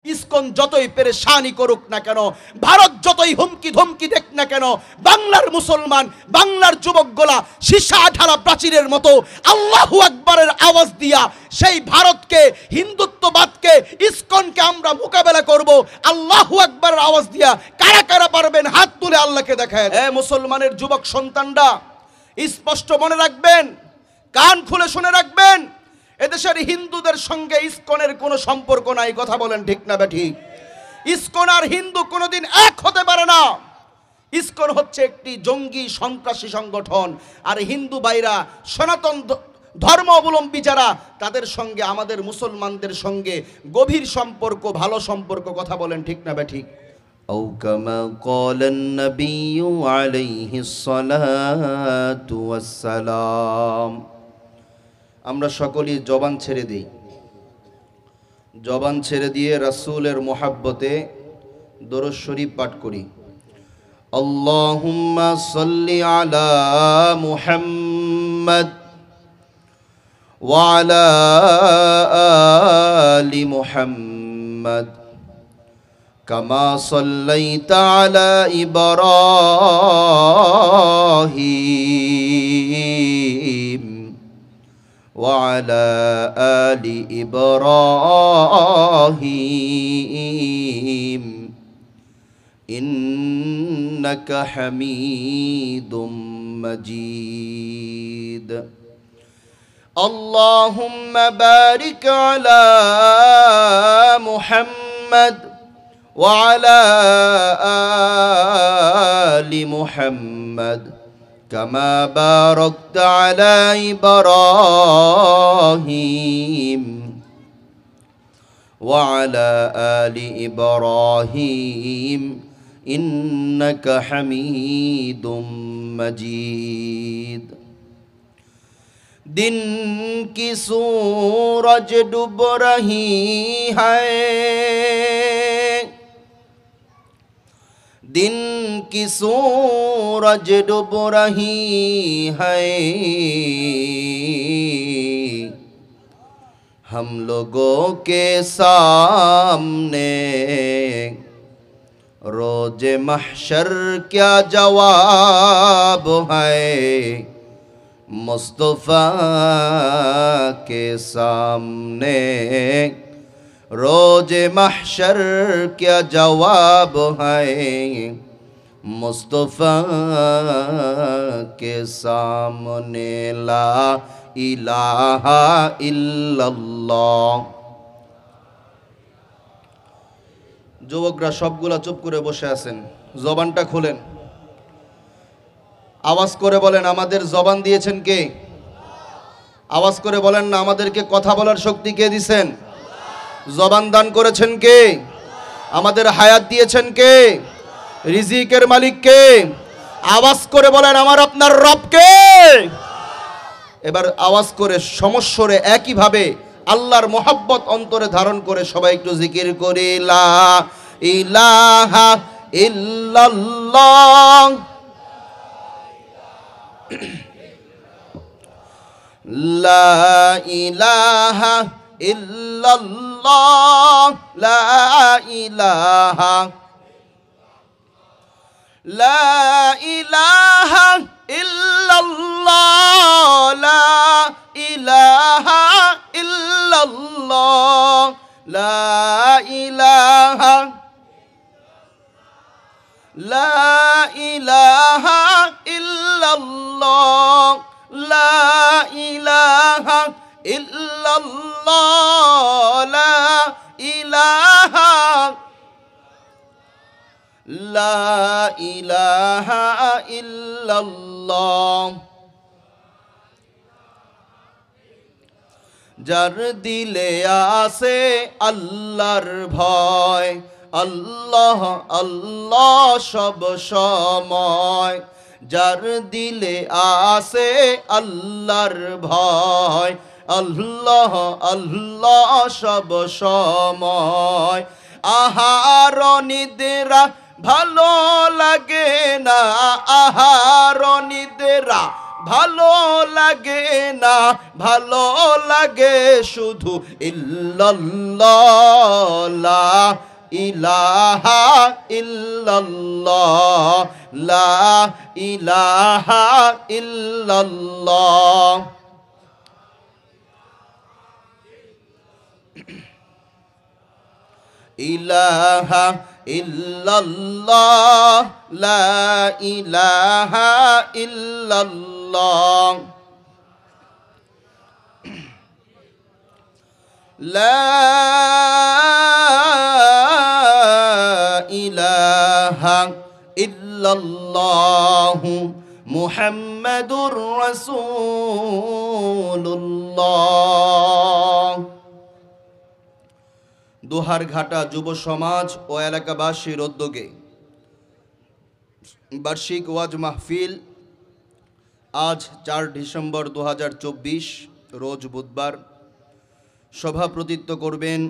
ISKCON যতই পেরেশানি করুক না কেন, ভারত যতই হুমকি ধমকি দেখ না কেন, বাংলার মুসলমান, বাংলার যুবকগুলা সীসা ঢালা প্রাচীরের মতো আল্লাহু আকবারের আওয়াজ দিয়া সেই ভারতকে, হিন্দুত্ববাদকে, ইসকনকে আমরা মোকাবেলা করব আল্লাহু আকবারের আওয়াজ দিয়া। কারা কারা পারবেন হাত তুলে আল্লাহকে দেখায়। মুসলমানের যুবক সন্তানরা স্পষ্ট মনে রাখবেন, কান খুলে শুনে রাখবেন, এদেশের হিন্দুদের সঙ্গে ইসকনের কোনো সম্পর্ক নাই। কথা বলেন ঠিক না বেঠিক? ইসকন আর হিন্দু কোনোদিন এক হতে পারে না। ইসকন হচ্ছে একটি জঙ্গি সন্ত্রাসী সংগঠন, আর হিন্দু ভাইরা, সনাতন ধর্ম অবলম্বী যারা, তাদের সঙ্গে আমাদের মুসলমানদের সঙ্গে গভীর সম্পর্ক, ভালো সম্পর্ক। কথা বলেন ঠিক না বেঠিক? أو كما قال النبي عليه الصلاة والسلام। আমরা সকলেই জবান ছেড়ে দিই, জবান ছেড়ে দিয়ে রাসূলের মুহাব্বতে দরুদ শরীফ পাঠ করি। আল্লাহুম্মা সাল্লি আলা মুহাম্মাদ ওয়া আলা আলি মুহাম্মাদ কামা সাল্লাইতা আলা ইব্রাহিম وعلى آل إبراهيم إنك حميد مجيد اللهم بارك على محمد وعلى آل محمد كما باركت على إبراهيم وعلى آل إبراهيم إنك حميد مجيد दिन की सूरज डूब रही है, दिन की सूरज डूब रही है, हम लोगों के सामने रोज महशर क्या जवाब है, मुस्तफ़ा के सामने रोज महशर क्या जवाब है, मुस्तफ़ा के सामने ला इलाहा इल्लल्लाह। যুবকরা সবগুলা চুপ করে বসে আছেন, জবানটা খুলেন, আওয়াজ করে বলেন আমাদের জবান দিয়েছেন কে? আওয়াজ করে বলেন না আমাদেরকে কথা বলার শক্তি কে দিয়েছেন? জবান দান করেছেন কে? আমাদের হায়াত দিয়েছেন কে? রিজিকের মালিক কে? আওয়াজ করে বলেন আমার আপনার রব কে? এবার আওয়াজ করে সমস্বরে একইভাবে আল্লাহর মোহাব্বত অন্তরে ধারণ করে সবাই একটু জিকির করি, লা ইলাহা ইল্লাল্লাহ লা ইলাহা ইল্লাল্লাহ লা ইলাহা লা ইলাহা ইল্লাল্লাহ লা ইলাহা ইল্লাল্লাহ লা ইলাহা লা ইলাহা ইল্লাল্লাহ লা ইলাহা ইল্লাল্লাহ লা ইলাহা লা ইলাহা ইল্লাল্লাহ। যার দিলে আসে আল্লাহর ভয়, আল্লাহ আল্লাহ সব সময়, যার দিলে আসে আল্লাহর ভয়, আল্লাহ আল্লাহ সব সময়। আহার নিদ্রা ভালো লাগে না, আহার নিদ্রা ভালো লাগে না, ভালো লাগে শুধু ইল্লাল্লাহ, লা ইলাহা ইল্লাল্লাহ, লা ইলাহা ইল্লাল্লাহ। ইলাহা ইল্লাল্লাহ, লা ইলাহা ইল্লাল্লাহ, লা ইলাহা ইল্লাল্লাহ মুহাম্মাদুর রাসূলুল্লাহ। দোহারঘাটা যুব সমাজ ও এলাকাবাসীর উদ্যোগে বার্ষিক ওয়াজ মাহফিল আজ 4 ডিসেম্বর 2024 রোজ বুধবার। সভাপতিত্ব করবেন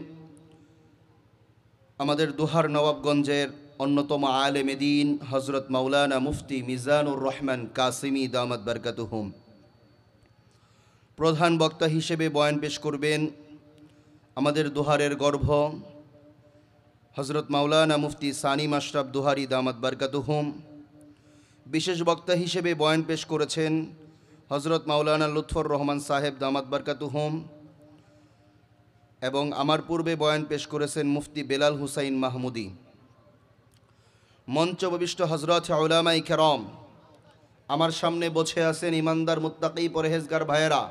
আমাদের দোহার নবাবগঞ্জের অন্যতম আলেমে দ্বীন হযরত মাওলানা মুফতি মিজানুর রহমান কাসিমি দামাত বারকাতুহুম। প্রধান বক্তা হিসেবে বয়ান পেশ করবেন আমাদের দোহারের গর্ভ হযরত মাওলানা মুফতি সানিম আশরাফ দোহারি দামাত বারকাতুহুম। বিশেষ বক্তা হিসেবে বয়ান পেশ করেছেন হযরত মাওলানা লুৎফর রহমান সাহেব দামাত বারকাতুহুম এবং আমার পূর্বে বয়ান পেশ করেছেন মুফতি বেলাল হুসাইন মাহমুদি। মঞ্চ উপবিষ্ট হযরত উলামায়ে কেরাম, আমার সামনে বসে আছেন ইমানদার মুত্তাকি পরহেজগার ভাইয়েরা,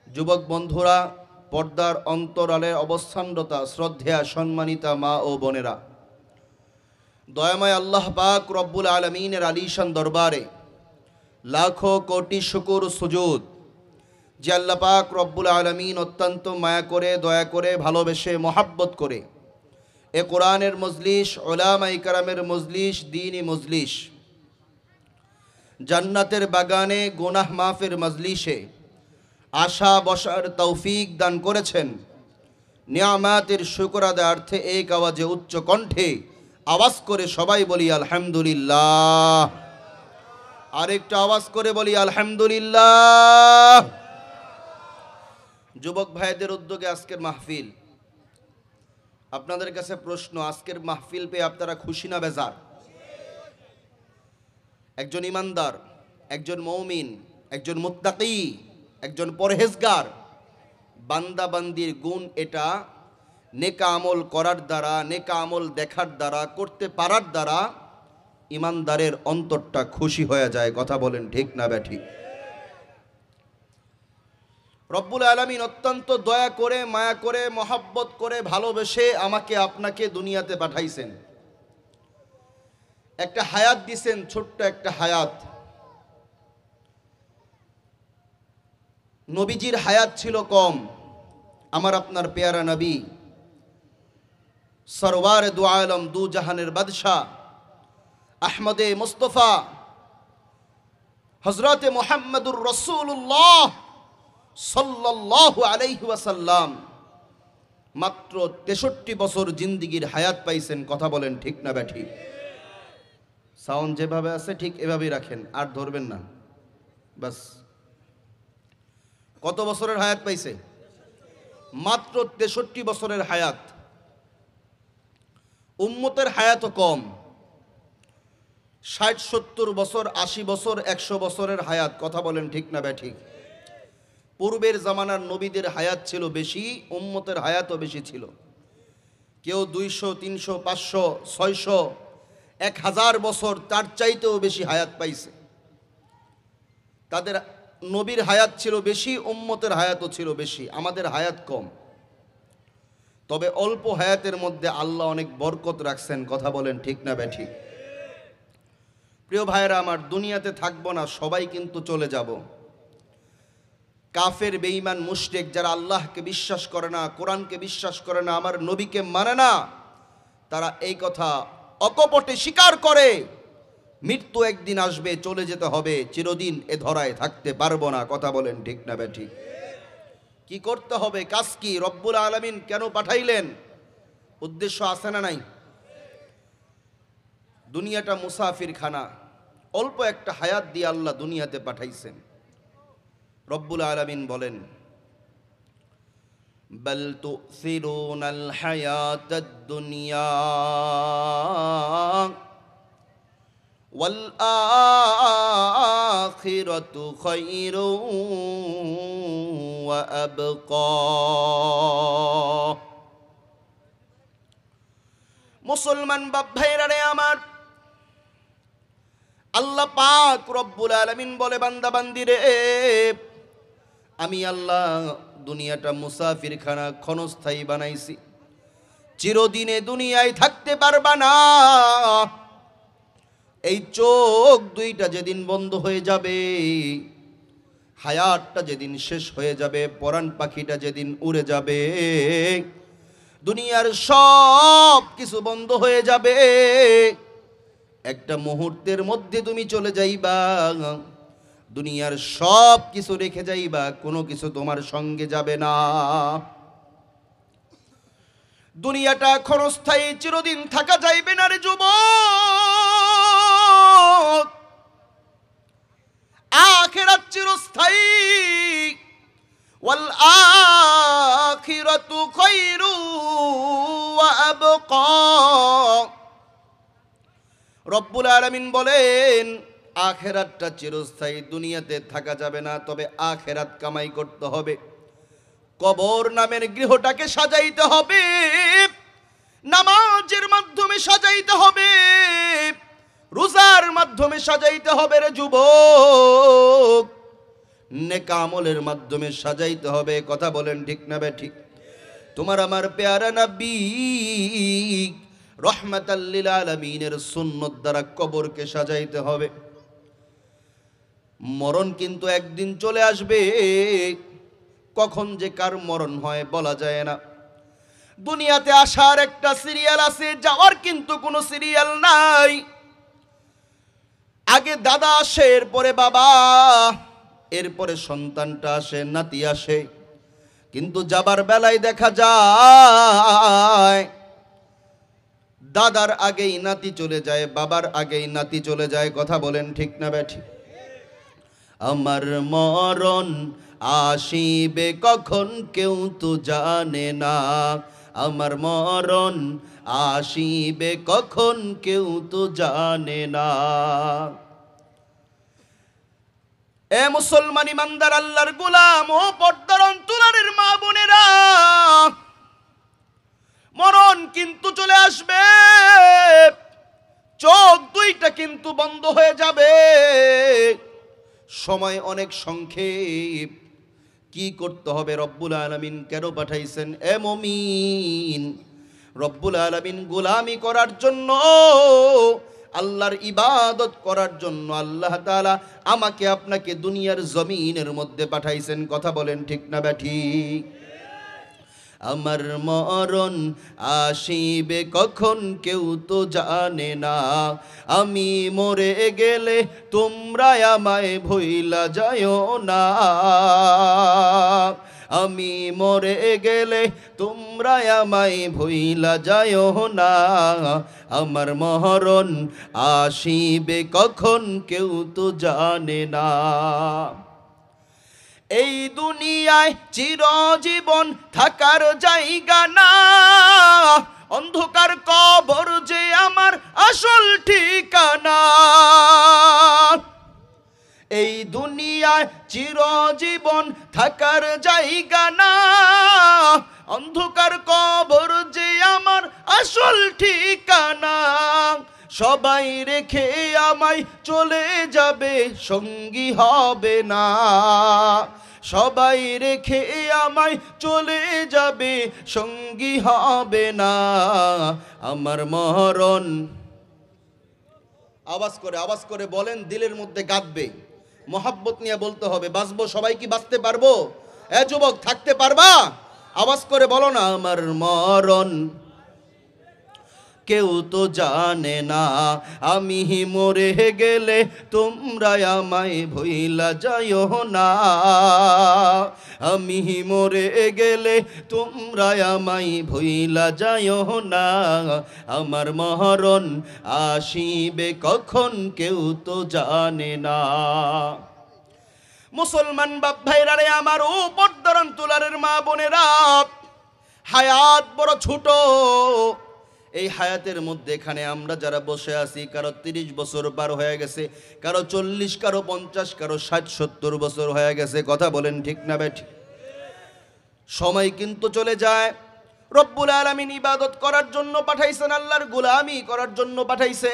যুবক বন্ধুরা, পর্দার অন্তরালে অবস্থানরত শ্রদ্ধেয়া সম্মানিতা মা ও বোনেরা। দয়াময় আল্লাহ পাক রব্বুল আলামিনের আলিশান দরবারে লাখো কোটি শুকর সুজুদ যে আল্লাহ পাক রব্বুল আলামিন অত্যন্ত মায়া করে, দয়া করে, ভালোবেসে, মহাব্বত করে এ কোরআনের মজলিস, উলামায়ে কেরামের মজলিস, দ্বীনি মজলিস, জান্নাতের বাগানে, গুনাহ মাফের মজলিসে আশা বসার তৌফিক দান করেছেন। নিয়ামাতের শুকর আদায়ার্থে এক আওয়াজে উচ্চ কণ্ঠে আওয়াজ করে সবাই বলি আলহামদুলিল্লাহ। আরেকটা আওয়াজ করে বলি আলহামদুলিল্লাহ। যুবক ভাইদের উদ্যোগে আজকের মাহফিল। আপনাদের কাছে প্রশ্ন, আজকের মাহফিল পেয়ে আপনারা খুশি না বেজার? একজন ইমানদার, একজন মুমিন, একজন মুত্তাকি, একজন পরহেজগার বান্দা বান্দির গুণ এটা নেকা আমল করার দ্বারা, নেকা আমল দেখার দ্বারা, করতে পারার দ্বারা ইমানদারের অন্তরটা খুশি হয়ে যায়। কথা বলেন ঠিক না ব্যাঠিক? রব্বুল আলামিন অত্যন্ত দয়া করে, মায়া করে, মহাব্বত করে, ভালোবেসে আমাকে আপনাকে দুনিয়াতে পাঠাইছেন। একটা হায়াত দিছেন, ছোট্ট একটা হায়াত। নবীজির হায়াত ছিল কম। আমার আপনার পেয়ারা নবী সরওয়ার দু আলম, দু জাহানের বাদশাহ আহমদে মুস্তফা হযরতে মুহাম্মদুর রাসূলুল্লাহ সাল্লাল্লাহু আলাইহি ওয়াসাল্লাম মাত্র 63 বছর জিন্দেগীর হায়াত পাইছেন। কথা বলেন ঠিক না ব্যাঠিক? সাউন্ড যেভাবে আছে ঠিক এভাবেই রাখেন, আর ধরবেন না। বাস। কত বছরের হায়াত পাইছে? মাত্র 63 বছরের হায়াত। উম্মতের হায়াতও কম, 60-70 বছর, 80 বছর, 100 বছরের হায়াত। কথা বলেন ঠিক না ব্যাঠিক? পূর্বের জামানার নবীদের হায়াত ছিল বেশি, উম্মতের হায়াতও বেশি ছিল। কেউ 200, 300, 500, 600, 1000 বছর, তার চাইতেও বেশি হায়াত পাইছে। তাদের নবীর হায়াত ছিল বেশি, উম্মতের হায়াতও ছিল বেশি। আমাদের হায়াত কম, তবে অল্প হায়াতের মধ্যে আল্লাহ অনেক বরকত রাখছেন। কথা বলেন ঠিক না ব্যাঠিক? প্রিয় ভাইয়েরা আমার, দুনিয়াতে থাকবো না, সবাই কিন্তু চলে যাব। কাফের, বেঈমান, মুশরিক যারা আল্লাহকে বিশ্বাস করে না, কোরআনকে বিশ্বাস করে না, আমার নবীকে মানে না, তারা এই কথা অকপটে স্বীকার করে মৃত্যু একদিন আসবে, চলে যেতে হবে, চিরদিন এ ধরায় থাকতে পারবো না। কথা বলেন ঠিক না ব্যাঠিক? কি করতে হবে, কাজ কি, রব্বুল আলামিন কেন পাঠাইলেন, উদ্দেশ্য আছে না নাই? দুনিয়াটা মুসাফির খানা, অল্প একটা হায়াত দিয়ে আল্লাহ দুনিয়াতে পাঠাইছেন। রব্বুল আলামিন বলেন, বাল তুসিরুনাল হায়াতাদ দুনিয়া ওয়াল আখিরাতু খায়রুন ওয়া আবকা। মুসলমান বাপ ভাইরা রে আমার, আল্লাহ পাক রব্বুল আলামিন বলে, বান্দা বান্দিরে, আমি আল্লাহ দুনিয়াটা মুসাফির খানা, ক্ষণস্থায়ী বানাইছি। চিরদিনে দুনিয়ায় থাকতে পারবা না। এই চোখ দুইটা যেদিন বন্ধ হয়ে যাবে, হায়াতটা যেদিন শেষ হয়ে যাবে, পরাণ পাখিটা যেদিন উড়ে যাবে, দুনিয়ার সব কিছু বন্ধ হয়ে যাবে, একটা মুহূর্তের মধ্যে তুমি চলে যাইবা, দুনিয়ার সব কিছু রেখে যাইবা, কোনো কিছু তোমার সঙ্গে যাবে না। দুনিয়াটা ক্ষণস্থায়ী, চিরদিন থাকা যাইবে না রে যুবক। আখিরাত চিরস্থায়ী, ওয়াল আখিরাতু খায়রু ওয়া আবকা। রব্বুল আলামিন বলেন, আখিরাতটা চিরস্থায়ী, দুনিয়াতে থাকা যাবে না, তবে আখিরাত কামাই করতে হবে। কবর নামের গৃহটাকে সাজাইতে হবে, নামাজের মাধ্যমে সাজাইতে হবে, রোজার মাধ্যমে সাজাইতে হবে রে যুবক, নেক আমলের মাধ্যমে সাজাইতে হবে। কথা বলেন ঠিক না ঠিক? তোমার আমার পেয়ারা নবী রহমাতাল লিল আলামিনের সুন্নত দ্বারা কবরকে সাজাইতে হবে। মরণ কিন্তু একদিন চলে আসবে, কখন যে কার মরণ হয় বলা যায় না। দুনিয়াতে আসার একটা সিরিয়াল আছে, যাওয়ার কিন্তু কোনো সিরিয়াল নাই। আগে দাদা আসে, এরপরে বাবা, এরপরে সন্তানটা আসে, নাতি আসে। কিন্তু যাবার বেলায় দেখা যায় দাদার আগেই নাতি চলে যায়, বাবার আগেই নাতি চলে যায়। কথা বলেন ঠিক না ঠিক? আমার মরণ আসিবে কখন কেউ তো জানে না, আমার মরণ আসিবে কখন কেউ তো জানে না। এ মুসলমান ইমানদার আল্লাহর গোলাম ও পর্দার অন্তরালের মা বোনেরা, মরণ কিন্তু চলে আসবে, চোখ দুইটা কিন্তু বন্ধ হয়ে যাবে, সময় অনেক সংক্ষেপ। কি করতে হবে? রব্বুল আলামিন কেন পাঠাইছেন? এ মুমিন, রব্বুল আলামিন গোলামি করার জন্য, আল্লাহর ইবাদত করার জন্য আল্লাহ তাআলা আমাকে আপনাকে দুনিয়ার জমিনের মধ্যে পাঠাইছেন। কথা বলেন ঠিক না ঠিক? আমার মরণ আসিবে কখন কেউ তো জানে না, আমি মরে গেলে তোমরা আমায় ভুইলা যায়ও না, আমি মরে গেলে তোমরা আমায় ভুইলা যায়ও না, আমার মরণ আসিবে কখন কেউ তো জানে না। এই দুনিয়ায় চিরজীবন থাকার জায়গা না, অন্ধকার কবর যে আমার আসল ঠিকানা। এই দুনিয়ায় চিরজীবন থাকার জায়গা না, অন্ধকার কবর যে আমার আসল ঠিকানা। সবাই রেখে আমায় চলে যাবে, সঙ্গী হবে না, সবাই রেখে আমায় চলে যাবে, সঙ্গী হবে না, আমার মরণ। আওয়াজ করে বলেন, দিলের মধ্যে গাঁথবে, মহাব্বত নিয়ে বলতে হবে। বাঁচবো, সবাই কি বাঁচতে পারবো? এ যুবক, থাকতে পারবা? আওয়াজ করে বলো না, আমার মরণ কেউ তো জানে না, আমি মরে গেলে তোমরা আমায় ভুইলা যাইও না, আমি মরে গেলে তোমরা আমায় ভুইলা যাইও না, আমার মরণ আসিবে কখন কেউ তো জানে না। মুসলমান বাপ ভাইরা রে আমার, ও পর্দার তুলারের মা বোনেরা, হায়াত বড় ছোট। এই হায়াতের মধ্যে এখানে আমরা যারা বসে আছি, কারো 30 বছর পার হয়ে গেছে, কারো 40, কারো 50, কারো 60-70 বছর হয়ে গেছে। কথা বলেন ঠিক না বেঠিক? সময় কিন্তু চলে যায়। রব্বুল আলামিন ইবাদত করার জন্য পাঠাইছেন, আল্লাহর গোলামি করার জন্য পাঠাইছে।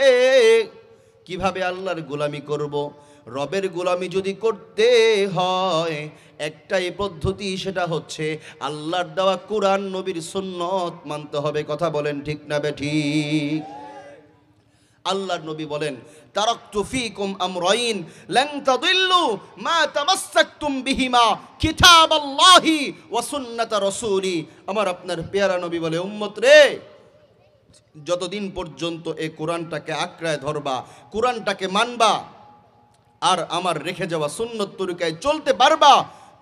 কিভাবে আল্লাহর গোলামি করব? রবের গোলামি যদি করতে হয় একটাই পদ্ধতি, সেটা হচ্ছে আল্লাহর দেওয়া কুরআন, নবীর সুন্নত মানতে হবে। কথা বলেন ঠিক না বেঠিক? আল্লাহর নবী বলেন, তারাকতু ফীকুম আমরাইন লান তাদিল্লু মা তামাসসাকতুম বিহিমা কিতাবাল্লাহি ওয়া সুন্নাত রাসূলি। আমার আপনার পেয়ারা নবী বলে, উম্মত রে, যতদিন পর্যন্ত এই কোরআনটাকে আঁকড়ায় ধরবা, কোরআনটাকে মানবা, আর আমার রেখে যাওয়া সুন্নত তরিকায় চলতে পারবা,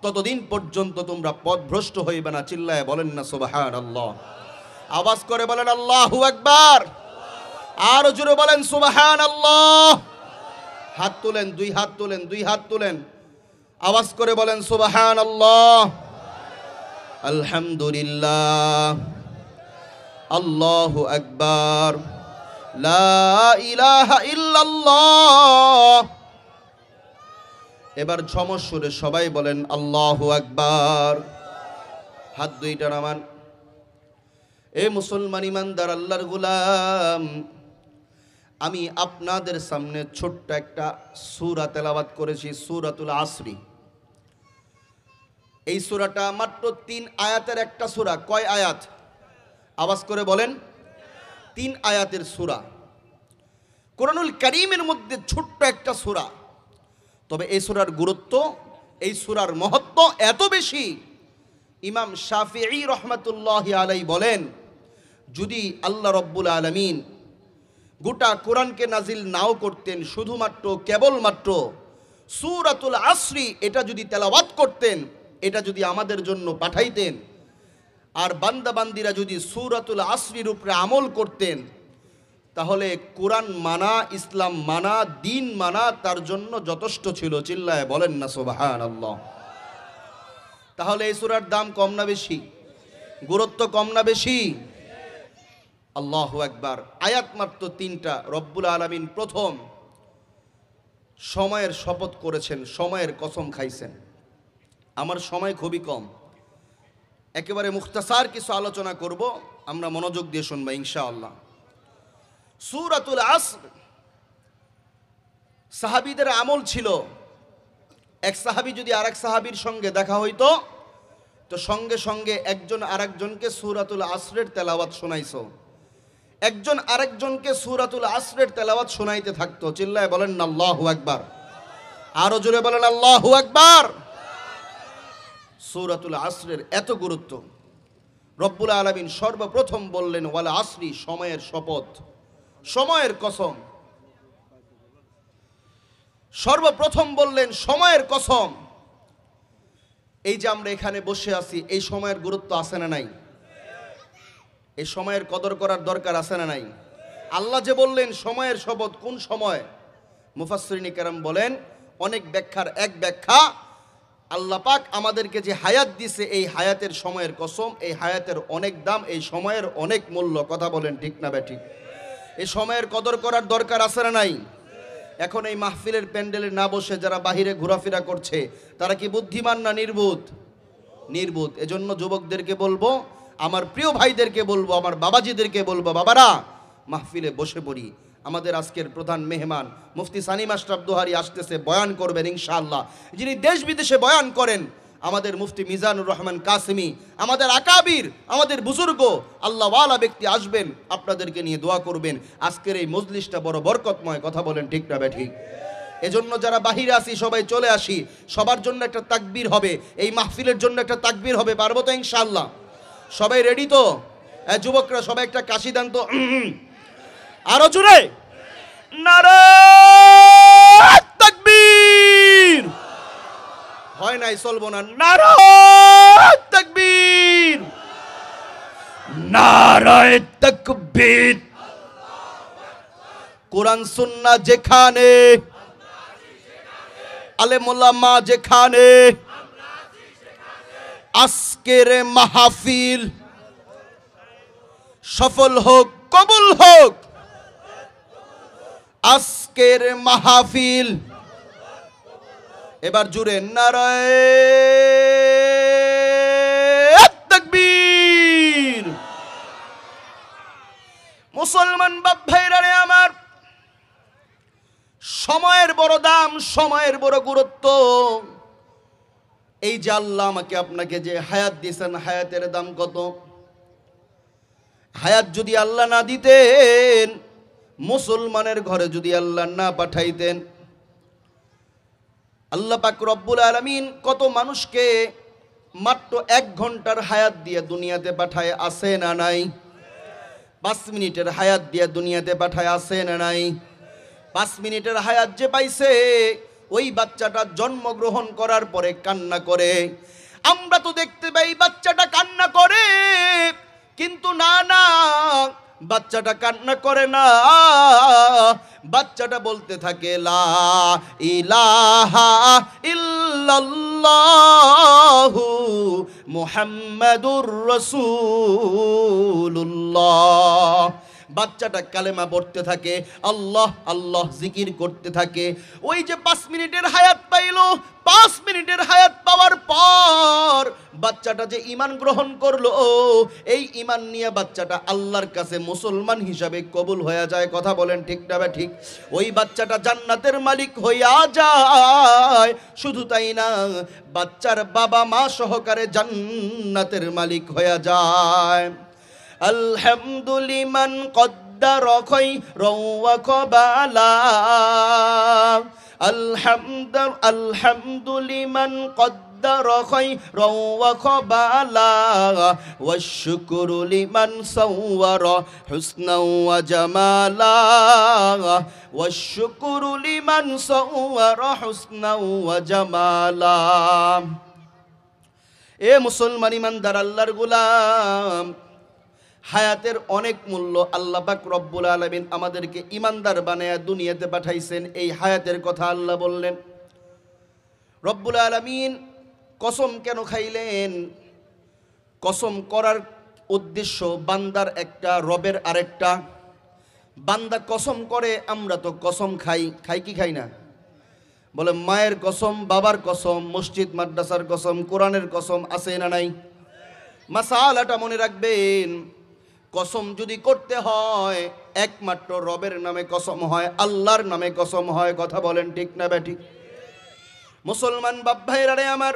ততদিন পর্যন্ত তোমরা পথভ্রষ্ট হইবে না। চিল্লায় বলেন না সুবহানাল্লাহ? আওয়াজ করে বলেন আল্লাহু আকবার। আর জোরে বলেন সুবহানাল্লাহ। হাত তুলেন, 2 হাত তুলেন, 2 হাত তুলেন, আওয়াজ করে বলেন সুবহানাল্লাহ। আলহামদুলিল্লাহ, আল্লাহু আকবার, লা ইলাহা ইল্লাল্লাহ। এবার সমস্বরে সবাই বলেন আল্লাহু আকবার। হাত 2টা নামান। এ মুসলমান ইমানদার আল্লাহর গোলাম, আমি আপনাদের সামনে ছোট্ট একটা সূরা তেলাওয়াত করেছি, সূরাতুল আসরি। এই সূরাটা মাত্র 3 আয়াতের একটা সূরা। কয় আয়াত? আওয়াজ করে বলেন। 3 আয়াতের সূরা, কোরআনুল কারীমের মধ্যে ছোট্ট একটা সূরা। তবে এই সূরার গুরুত্ব, এই সূরার মহত্ব এত বেশি, ইমাম শাফিঈ রহমাতুল্লাহি আলাইহি বলেন, যদি আল্লাহ রব্বুল আলামিন গোটা কোরআনকে নাজিল নাও করতেন, শুধুমাত্র কেবলমাত্র সূরাতুল আসরি এটা যদি তেলাওয়াত করতেন, এটা যদি আমাদের জন্য পাঠাইতেন, আর বান্দাবান্দিরা যদি সূরাতুল আসরির উপরে আমল করতেন, তাহলে কোরআন মানা, ইসলাম মানা, দিন মানা তার জন্য যথেষ্ট ছিল। চিল্লায় বলেন না সুবহানাল্লাহ? তাহলে এই সূরার দাম কম না বেশি? গুরুত্ব কম না বেশি? আল্লাহু আকবার। আয়াত মাত্র 3টা। রব্বুল আলামিন প্রথম সময়ের শপথ করেছেন, সময়ের কসম খাইছেন। আমার সময় খুবই কম, একেবারে মুখতাসার কিছু আলোচনা করব, আমরা মনোযোগ দিয়ে শুনবো ইনশাআল্লাহ। সূরাতুল আসর, সাহাবীদের আমল ছিল, এক সাহাবী যদি আরেক সাহাবীর সঙ্গে দেখা হইতো, তো সঙ্গে সঙ্গে একজন আরেকজনকে সূরাতুল আসরের তেলাওয়াত শোনাইছো, একজন আরেকজনকে সূরাতুল আসরের তেলাওয়াত শোনাইতে থাকতো। চিল্লায় বলেন না আল্লাহু আকবার। আরো জোরে বলেন আল্লাহু আকবার। সূরাতুল আসরের এত গুরুত্ব, রব্বুল আলামিন সর্বপ্রথম বললেন ওয়াল আসরি, সময়ের শপথ, সময়ের কসম। সর্বপ্রথম বললেন সময়ের কসম। এই যে আমরা এখানে বসে আছি, এই সময়ের গুরুত্ব আছে না নাই? এই সময়ের কদর করার দরকার আছে না নাই? আল্লাহ যে বললেন সময়ের শপথ, কোন সময়? মুফাসসিরিনে কেরাম বলেন, অনেক ব্যাখ্যার এক ব্যাখ্যা, আল্লাহ পাক আমাদেরকে যে হায়াত দিছে, এই হায়াতের সময়ের কসম, এই হায়াতের অনেক দাম, এই সময়ের অনেক মূল্য। কথা বলেন ঠিক না বেঠিক? এই সময়ের কদর করার দরকার আছে না নাই? এখন এই মাহফিলের প্যান্ডেলে না বসে যারা বাহিরে ঘোরাফেরা করছে, তারা কি বুদ্ধিমান না নির্বোধ? নির্বোধ। এজন্য যুবকদেরকে বলবো, আমার প্রিয় ভাইদেরকে বলবো, আমার বাবাজিদেরকে বলবো, বাবারা মাহফিলে বসে পড়ি। আমাদের আজকের প্রধান মেহমান মুফতি সানিম আশরাফ দোহারি আসতেছে, বয়ান করবেন ইনশাআল্লাহ। যিনি দেশ বিদেশে বয়ান করেন, আমাদের মুফতি মিজানুর রহমান কাসেমি, আমাদের আকাবির, আমাদের বুজুর্গ আল্লাহওয়ালা ব্যক্তি আসবেন, আপনাদেরকে নিয়ে দোয়া করবেন। আজকের এই মজলিসটা বড় বরকতময়। কথা বলেন ঠিক না বেঠিক? এজন্য যারা বাহিরে আসি সবাই চলে আসি, সবার জন্য একটা তাকবীর হবে, এই মাহফিলের জন্য একটা তাকবীর হবে। পারবো তো ইনশাআল্লাহ? সবাই রেডি তো? যুবকরা সবাই একটা কাশি দেন তো। আরো জোরে নারায়ে তাকবীর। হয় নাই, চলবো না। নারায়ে তাকবীর, নারায়ে তাকবীর। কোরআন সুন্নাহ যেখানে, আলেম ওলামা যেখানে, আজকের মাহফিল সফল হোক, কবুল হোক। আজকের মাহফিল, এবার জুড়ে নারায়ে তাকবীর। মুসলমান বাপ ভাইরা রে আমার, সময়ের বড় দাম, সময়ের বড় গুরুত্ব। এই যে আল্লাহ আমাকে আপনাকে যে হায়াত দিয়েছেন, হায়াতের দাম কত? হায়াত যদি আল্লাহ না দিতেন, মুসলমানের ঘরে যদি আল্লাহ না পাঠাইতেন, আল্লাহ পাক রব্বুল আলামিন কত মানুষকে মাত্র 1 ঘন্টার হায়াত দিয়ে দুনিয়াতে পাঠায়, আছে না নাই? 5 মিনিটের হায়াত দিয়ে দুনিয়াতে পাঠায়, আছে না নাই? 5 মিনিটের হায়াত যে পাইছে, ওই বাচ্চাটা জন্মগ্রহণ করার পরে কান্না করে। আমরা তো দেখতে পাই বাচ্চাটা কান্না করে, কিন্তু না না, বাচ্চাটা কান্না করে না। বাচ্চাটা বলতে থাকে লা ইলাহা ইল্লাল্লাহু মুহাম্মাদুর রাসূলুল্লাহ। বাচ্চাটা কালেমা পড়তে থাকে, আল্লাহ আল্লাহ জিকির করতে থাকে। ওই যে 5 মিনিটের হায়াত পাইলো, 5 মিনিটের হায়াত পাওয়ার পর বাচ্চাটা যে ঈমান গ্রহণ করলো, এই ঈমান নিয়ে বাচ্চাটা আল্লাহর কাছে মুসলমান হিসাবে কবুল হয়ে যায়। কথা বলেন ঠিক না বা ঠিক? ওই বাচ্চাটা জান্নাতের মালিক হইয়া যায়। শুধু তাই না, বাচ্চার বাবা মা সহকারে জান্নাতের মালিক হইয়া যায়। আলহামদুলিমান কদ্দার খায়রাও ওয়া কাবালা, আলহামদুলিমান কদ্দার খায়রাও ওয়া কাবালা, ওয়াশ শুকরু লিমান সাওয়ারা হুসনাও ওয়া জামালা, ওয়াশ শুকরু লিমান সাওয়ারা হুসনাও ওয়া জামালা। এ মুসলমান ইমানদার আল্লাহর গোলাম, হায়াতের অনেক মূল্য। আল্লাহ পাক রব্বুল আলামিন আমাদেরকে ইমানদার বানায়া দুনিয়াতে পাঠাইছেন। এই হায়াতের কথা আল্লাহ বললেন। রব্বুল আলামিন কসম কেন খাইলেন? কসম করার উদ্দেশ্য বান্দার একটা, রবের আরেকটা। বান্দা কসম করে, আমরা তো কসম খাই, খাই কি খাই না? বলে মায়ের কসম, বাবার কসম, মসজিদ মাদ্রাসার কসম, কোরআনের কসম, আছে না নাই? মাসালাটা মনে রাখবেন, কসম যদি করতে হয় একমাত্র রবের নামে কসম হয়, আল্লাহর নামে কসম হয়। কথা বলেন ঠিক না বেঠি? মুসলমান বাপ ভাইরা রে আমার,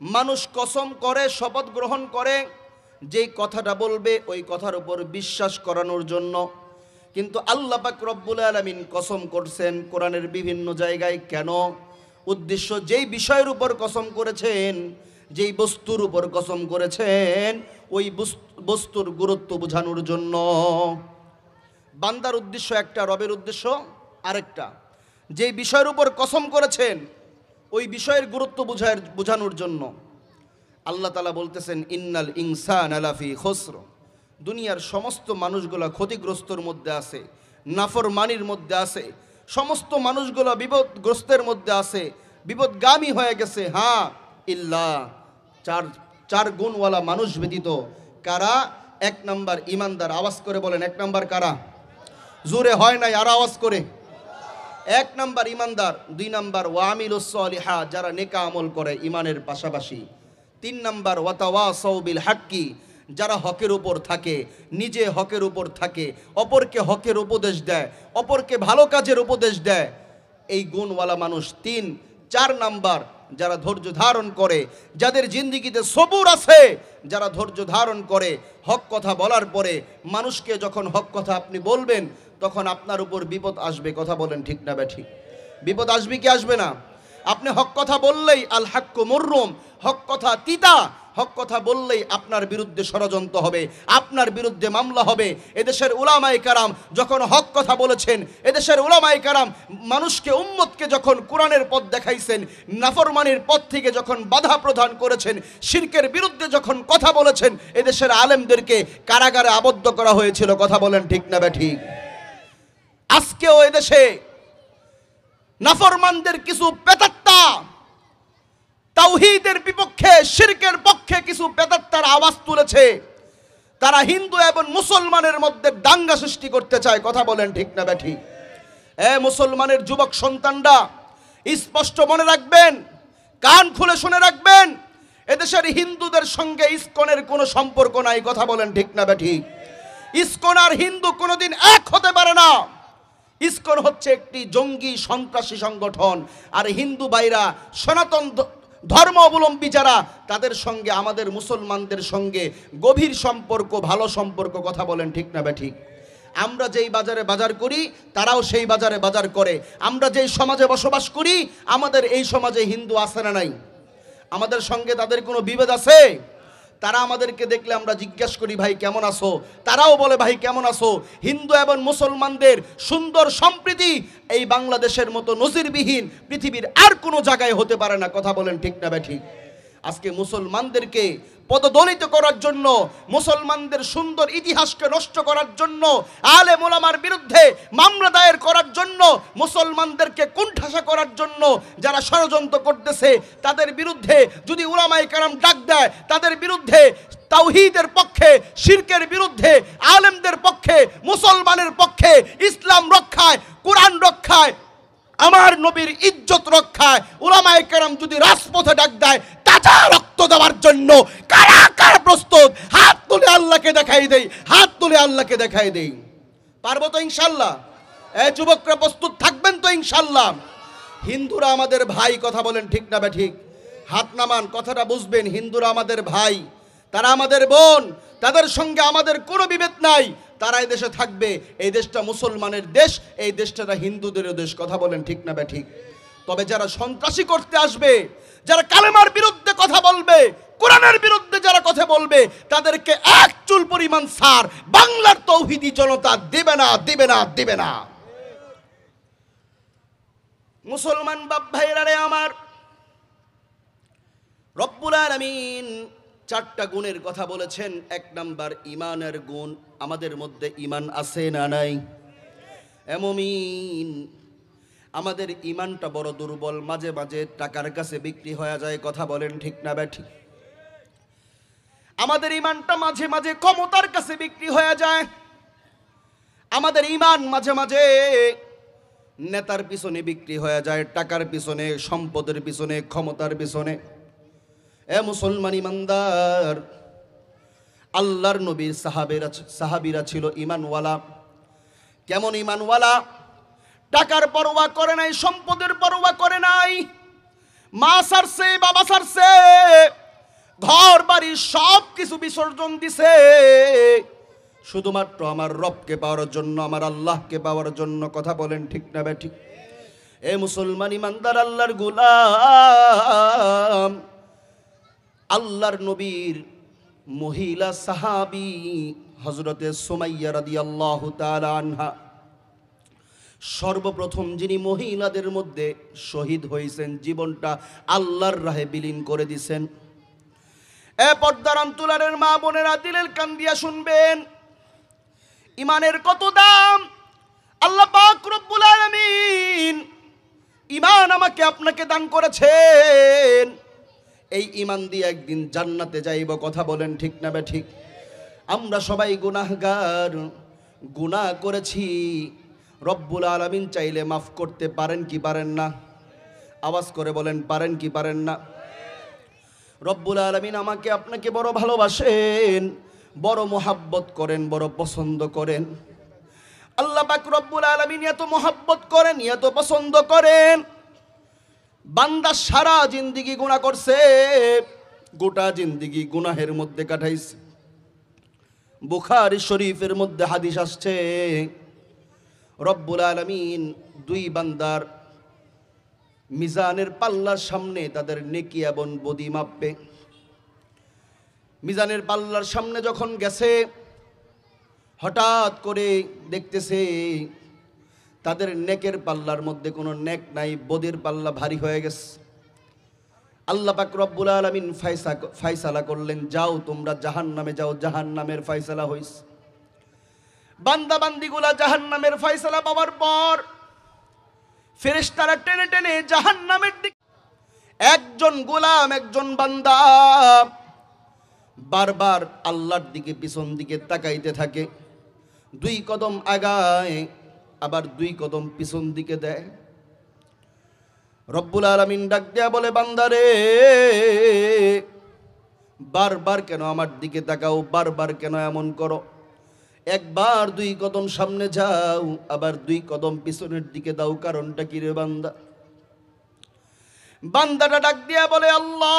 মানুষ কসম করে, শপথ গ্রহণ করে, যেই কথাটা বলবে ওই কথার উপর বিশ্বাস করানোর জন্য। কিন্তু আল্লাহ পাক রব্বুল আলামিন কসম করছেন কোরআনের বিভিন্ন জায়গায়। কেন? উদ্দেশ্য, যেই বিষয়ের উপর কসম করেছেন, যেই বস্তুর উপর কসম করেছেন, ওই বস্তুর গুরুত্ব বোঝানোর জন্য। বান্দার উদ্দেশ্য একটা, রবের উদ্দেশ্য আরেকটা। যেই বিষয়ের উপর কসম করেছেন, ওই বিষয়ের গুরুত্ব বোঝানোর জন্য। আল্লাহ তাআলা বলতেছেন ইন্নাল ইনসানা লাফি খুসর। দুনিয়ার সমস্ত মানুষগুলা ক্ষতিগ্রস্তর মধ্যে আছে, নাফরমানির মধ্যে আছে। সমস্ত মানুষগুলা বিপদগ্রস্তের মধ্যে আছে, বিপদগামী হয়ে গেছে। হ্যাঁ, ইল্লা চার গুণওয়ালা মানুষ ব্যতীত। কারা? 1 নাম্বার ইমানদার। আওয়াজ করে বলেন 1 নাম্বার কারা? জোরে হয় নাই, আর আওয়াজ করে। 1 নাম্বার ইমানদার। 2 নাম্বার ওয়ামিলুস সলিহা, যারা নেকা আমল করে ইমানের পাশাপাশি। 3 নাম্বার ওয়াতাওয়াসাউ বিল হাক্কি, যারা হকের উপর থাকে, নিজে হকের উপর থাকে, অপরকে হকের উপদেশ দেয়, অপরকে ভালো কাজের উপদেশ দেয়। এই গুণওয়ালা মানুষ 3। 4 নাম্বার যারা ধৈর্য ধারণ করে, যাদের জিন্দেগিতে সবুর আছে, যারা ধৈর্য ধারণ করে। হক কথা বলার পরে মানুষকে যখন হক কথা আপনি বলবেন, তখন আপনার উপর বিপদ আসবে। কথা বলেন ঠিক না বেঠিক? বিপদ আসবে কি আসবে না? আপনি হক কথা বললেই আল হাক্কু মুররুম, হক কথা তিতা, হক কথা বললেই আপনার বিরুদ্ধে ষড়যন্ত্র হবে, আপনার বিরুদ্ধে মামলা হবে। এদেশের উলামায়ে কেরাম যখন হক কথা বলেছেন, এদেশের উলামায়ে কেরাম মানুষকে উম্মতকে যখন কোরআনের পথ দেখাইছেন, নাফরমানির পথ থেকে যখন বাধা প্রদান করেছেন, শিরকের বিরুদ্ধে যখন কথা বলেছেন, এদেশের আলেমদেরকে কারাগারে আবদ্ধ করা হয়েছিল। কথা বলেন ঠিক না বেঠিক? আজকেও এদেশে নাফরমানদের কিছু পেতাত্তা তাওহীদের বিপক্ষে, শিরকের পক্ষে কিছু পেতাত্তার আওয়াজ তুলেছে। তারা হিন্দু এবং মুসলমানের মধ্যে দাঙ্গা সৃষ্টি করতে চায়। কথা বলেন ঠিক না বেঠিক? মুসলমানের যুবক সন্তানরা স্পষ্ট মনে রাখবেন, কান খুলে শুনে রাখবেন, এদেশের হিন্দুদের সঙ্গে ইসকনের কোনো সম্পর্ক নাই। কথা বলেন ঠিক না বেঠিক? ইসকন আর হিন্দু কোনোদিন এক হতে পারে না। ইসকন হচ্ছে একটি জঙ্গি সন্ত্রাসী সংগঠন, আর হিন্দু ভাইরা সনাতন ধর্ম অবলম্বী যারা, তাদের সঙ্গে আমাদের মুসলমানদের সঙ্গে গভীর সম্পর্ক, ভালো সম্পর্ক। কথা বলেন ঠিক না বেঠিক? আমরা যেই বাজারে বাজার করি, তারাও সেই বাজারে বাজার করে। আমরা যেই সমাজে বসবাস করি, আমাদের এই সমাজে হিন্দু আছে না নাই? আমাদের সঙ্গে তাদের কোনো বিভেদ আছে? তারা আমাদেরকে দেখলে আমরা জিজ্ঞেস করি, ভাই কেমন আছো? তারাও বলে, ভাই কেমন আছো? হিন্দু এবং মুসলমানদের সুন্দর সম্প্রীতি এই বাংলাদেশের মতো নজিরবিহীন পৃথিবীর আর কোনো জায়গায় হতে পারে না। কথা বলেন ঠিক না বেঠিক? আজকে মুসলমানদেরকে পদদলিত করার জন্য, মুসলমানদের সুন্দর ইতিহাসকে নষ্ট করার জন্য, আলেম ওলামার বিরুদ্ধে মামলা দায়ের করার জন্য, মুসলমানদেরকে কুণ্ঠাসা করার জন্য যারা ষড়যন্ত্র করতেছে, তাদের বিরুদ্ধে যদি উলামায়ে কেরাম ডাক দেয়, তাদের বিরুদ্ধে তাওহীদের পক্ষে, শিরকের বিরুদ্ধে, আলেমদের পক্ষে, মুসলমানের পক্ষে, ইসলাম রক্ষায়, কোরআন রক্ষায়, আমার নবীর ইজ্জত রক্ষায় উলামায়ে কেরাম যদি রাজপথে ডাক দেয়, তাজা রক্ত দেওয়ার জন্য কারা কারা প্রস্তুত? হাত তুলে আল্লাহকে দেখাই দেই, হাত তুলে আল্লাহকে দেখাই দেই। পারবো তো ইনশাল্লাহ? যুবকরা প্রস্তুত থাকবেন তো ইনশাল্লাহ? হিন্দুরা আমাদের ভাই। কথা বলেন ঠিক না বেঠিক? হাত নামান, কথাটা বুঝবেন। হিন্দুরা আমাদের ভাই, তারা আমাদের বোন, তাদের সঙ্গে আমাদের কোনো বিভেদ নাই। তারা এই দেশে থাকবে, এই দেশটা মুসলমানের দেশ, এই দেশটা হিন্দুদেরও দেশ। কথা বলেন ঠিক না বেঠিক? তবে যারা সন্ত্রাসী করতে আসবে, যারা কালেমার বিরুদ্ধে কথা বলবে, কোরআনের বিরুদ্ধে যারা কথা বলবে, তাদেরকে এক চুল পরিমাণ ছাড় বাংলার তৌহিদি জনতা দেবে না, দেবে না, দেবে না। মুসলমান বাপ ভাইরা রে আমার, রব্বুল আলামিন চারটা গুণের কথা বলেছেন। এক নাম্বার ঈমানের গুণ। আমাদের মধ্যে ঈমান আছে না নাই? মুমিন, আমাদের ঈমানটা বড় দুর্বল, মাঝে মাঝে টাকার কাছে বিক্রি হয়ে যায়। কথা বলেন ঠিক না বেঠিক? আমাদের ঈমানটা মাঝে মাঝে ক্ষমতার কাছে বিক্রি হয়ে যায়। আমাদের ঈমান মাঝে মাঝে নেতার পিছনে বিক্রি হয়ে যায়, টাকার পিছনে, সম্পদের পিছনে, ক্ষমতার পিছনে। মুসলমান ইমানদার, আল্লাহর নবীর সাহাবীরা ছিল ঈমানওয়ালা। কেমন ঈমানওয়ালা? টাকার পরোয়া করে নাই, সম্পদের পরোয়া করে নাই। মা ছাড়ছে, বাবা ছাড়ছে, ঘর বাড়ি সব কিছু বিসর্জন দিছে, শুধুমাত্র আমার রবকে পাওয়ার জন্য, আমার আল্লাহকে পাওয়ার জন্য। কথা বলেন ঠিক না বেঠিক? মুসলমান ইমানদার, আল্লাহর গোলাম, আল্লাহর নবীর মহিলা সাহাবী হযরতে সুমাইয়া রাদিয়াল্লাহু তাআলা আনহা, সর্বপ্রথম যিনি মহিলাদের মধ্যে শহীদ হয়েছেন, জীবনটা আল্লাহর রাহে বিলীন করে দিয়েছেন। পর্দার অন্তরালের মা বোনেরা, দিলের কান দিয়া শুনবেন, ইমানের কত দাম। আল্লাহ পাক রব্বুল আলামিন ঈমান আমাকে আপনাকে দান করেছেন। এই ঈমান দিয়ে একদিন জান্নাতে যাইব। কথা বলেন ঠিক না বেঠিক? আমরা সবাই গুনাহগার, গুনাহ করেছি। রব্বুল আলামিন চাইলে মাফ করতে পারেন কি পারেন না? আওয়াজ করে বলেন, পারেন কি পারেন না? রব্বুল আলামিন আমাকে আপনাকে বড় ভালোবাসেন, বড় মোহাব্বত করেন, বড় পছন্দ করেন। আল্লাহ পাক রব্বুল আলামিন এত মোহাব্বত করেন, এত পছন্দ করেন। বান্দা সারা জিন্দেগি গুনাহ করছে, গোটা জিন্দেগি গুনাহের মধ্যে কাটাইছে। বুখারী শরীফের মধ্যে হাদিস আসছে, রব্বুল আলামিন দুই বান্দার মিজানের পাল্লার সামনে তাদের নেকি এবং বদি মাপবে। মিজানের পাল্লার সামনে যখন গেছে, হঠাৎ করে দেখতেছে তাদের নেকের পাল্লার মধ্যে কোনো নেক নাই, বদির পাল্লা ভারী হয়ে গেছে। আল্লাহ পাক রব্বুল আলামিন ফায়সালা করলেন, যাও তোমরা জাহান্নামে যাও, জাহান্নামের ফায়সালা হইছে। বান্দা বান্দিগুলা জাহান্নামের ফায়সালা পাওয়ার পর ফেরেশতারা টেনে টেনে জাহান্নামের দিকে, একজন গোলাম একজন বান্দা বারবার আল্লাহর দিকে পিছন দিকে তাকাইতে থাকে, 2 কদম আগায় আবার 2 কদম পিছন দিকে দেয়। রব্বুল আলামিন ডাক দেয়া বলে, বান্দারে বারবার কেন আমার দিকে তাকাও, বারবার কেন এমন করো? একবার 2 কদম সামনে যাও, আবার 2 কদম পিছনের দিকে দাও, কারণটা কি রে বান্দা? বান্দাটা ডাক দিয়া বলে, আল্লাহ,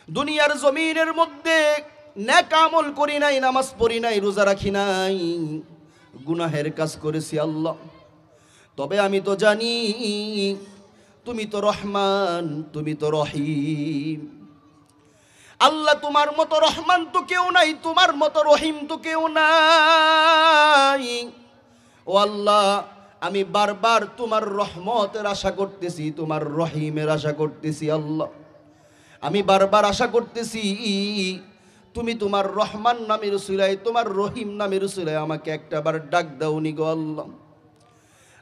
দুনিয়ার জমিনের মধ্যে নেক আমল করি নাই, নামাজ পড়ি নাই, রোজা রাখি নাই, গুনাহের কাজ করেছি আল্লাহ। তবে আমি তো জানি তুমি তো রহমান, তুমি তো রহিম। আল্লাহ, তোমার মতো রহমান তো কেউ নাই, তোমার মতো রহিম তো কেউ নাই। ও আল্লাহ, আমি বারবার তোমার রহমতের আশা করতেছি, তোমার রহিমের আশা করতেছি আল্লাহ। আমি বারবার আশা করতেছি তুমি তোমার রহমান নামের উসিলায়, তোমার রহিম নামের উসিলায় আমাকে একটাবার ডাক দাওনি গো আল্লাহ।